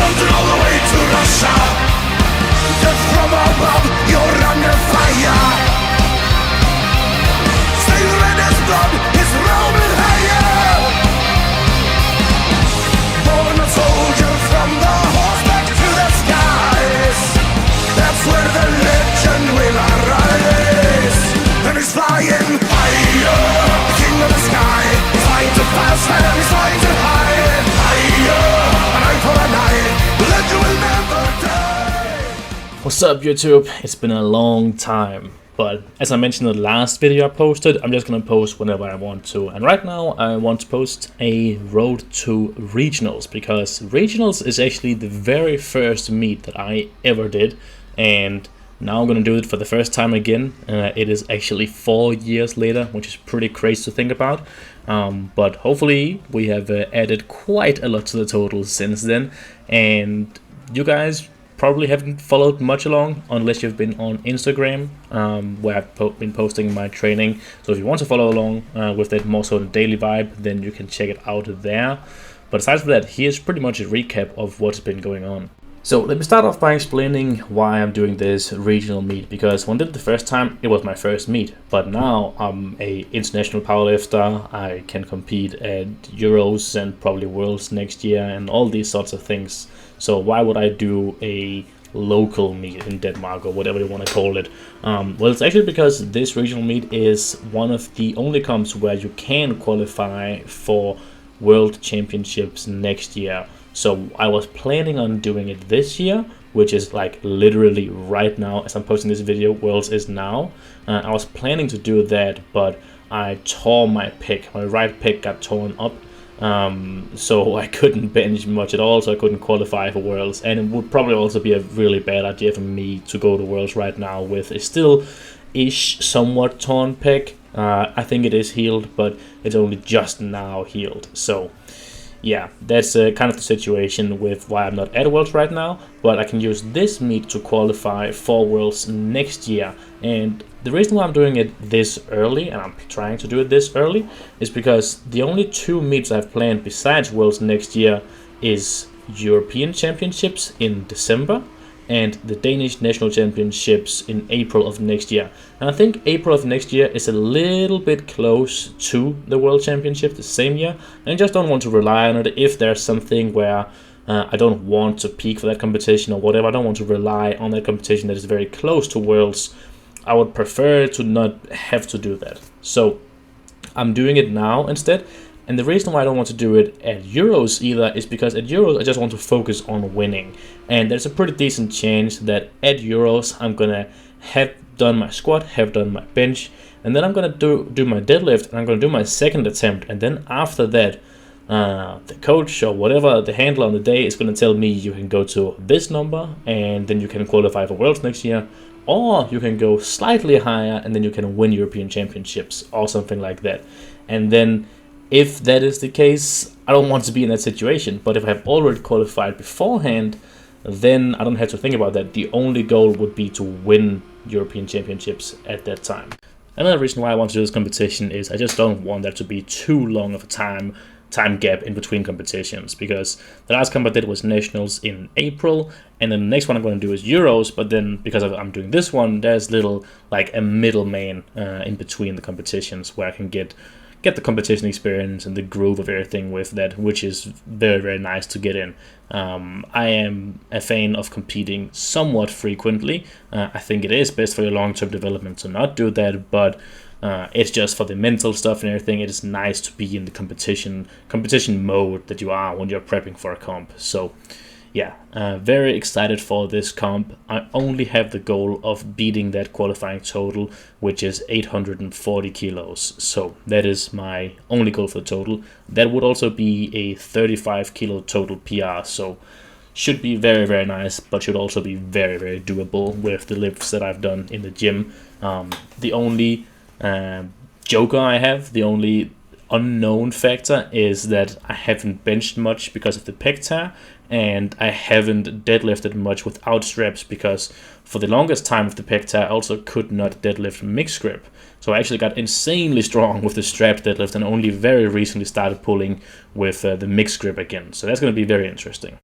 Something all the way to Russia. Death from above, you're under fire. Stay red as blood, it's roaming higher. Born a soldier from the horseback to the skies. That's where the legend will arise. And he's flying higher, the king of the sky. He's flying too fast and he's flying too high. Higher, an eye for an eye, the legend will never die. What's up YouTube? It's been a long time, but as I mentioned in the last video I posted, I'm just gonna post whenever I want to. And right now I want to post a road to regionals, because regionals is actually the very first meet that I ever did, and now I'm gonna do it for the first time again. It is actually 4 years later, which is pretty crazy to think about. But hopefully we have added quite a lot to the total since then, and you guys probably haven't followed much along unless you've been on Instagram, where I've been posting my training. So if you want to follow along with that more sort of daily vibe, then you can check it out there. But aside from that, here's pretty much a recap of what's been going on. So let me start off by explaining why I'm doing this regional meet, because when I did it the first time, it was my first meet, but now I'm a international powerlifter. I can compete at Euros and probably Worlds next year and all these sorts of things. So why would I do a local meet in Denmark, or whatever you want to call it? Well, it's actually because this regional meet is one of the only comps where you can qualify for World Championships next year. So I was planning on doing it this year, which is like literally right now as I'm posting this video. Worlds is now. I was planning to do that, but I tore my pec. My right pec got torn up, so I couldn't bench much at all, so I couldn't qualify for Worlds. And it would probably also be a really bad idea for me to go to Worlds right now with a still-ish somewhat torn pec. I think it is healed, but it's only just now healed. So yeah, that's kind of the situation with why I'm not at Worlds right now, but I can use this meet to qualify for Worlds next year. And the reason why I'm doing it this early, and I'm trying to do it this early, is because the only two meets I've planned besides Worlds next year is European Championships in December and the Danish National Championships in April of next year. And I think April of next year is a little bit close to the World Championship the same year, and I just don't want to rely on it if there's something where I don't want to peak for that competition or whatever. I don't want to rely on that competition that is very close to Worlds. I would prefer to not have to do that. So I'm doing it now instead. And the reason why I don't want to do it at Euros either is because at Euros I just want to focus on winning. And there's a pretty decent chance that at Euros I'm going to have done my squat, have done my bench, and then I'm going to do my deadlift, and I'm going to do my second attempt. And then after that, the coach or whatever, the handler on the day, is going to tell me you can go to this number and then you can qualify for Worlds next year. Or you can go slightly higher and then you can win European Championships or something like that. And then if that is the case, I don't want to be in that situation. But if I have already qualified beforehand, then I don't have to think about that. The only goal would be to win European Championships at that time. Another reason why I want to do this competition is I just don't want there to be too long of a time gap in between competitions, because the last comp I did was Nationals in April, and then the next one I'm going to do is Euros, but then because I'm doing this one, there's little like a middleman in between the competitions where I can get the competition experience and the groove of everything with that, which is very, very nice to get in. I am a fan of competing somewhat frequently. I think it is best for your long-term development to not do that, but it's just for the mental stuff and everything. It is nice to be in the competition mode that you are when you're prepping for a comp. So yeah, very excited for this comp. I only have the goal of beating that qualifying total, which is 840 kilos. So that is my only goal for the total. That would also be a 35 kilo total PR. So should be very, very nice, but should also be very, very doable with the lifts that I've done in the gym. The only joker I have, the only unknown factor, is that I haven't benched much because of the pec tear, and I haven't deadlifted much without straps because for the longest time with the pec tear I also could not deadlift mixed grip. So I actually got insanely strong with the strapped deadlift and only very recently started pulling with the mixed grip again. So that's going to be very interesting.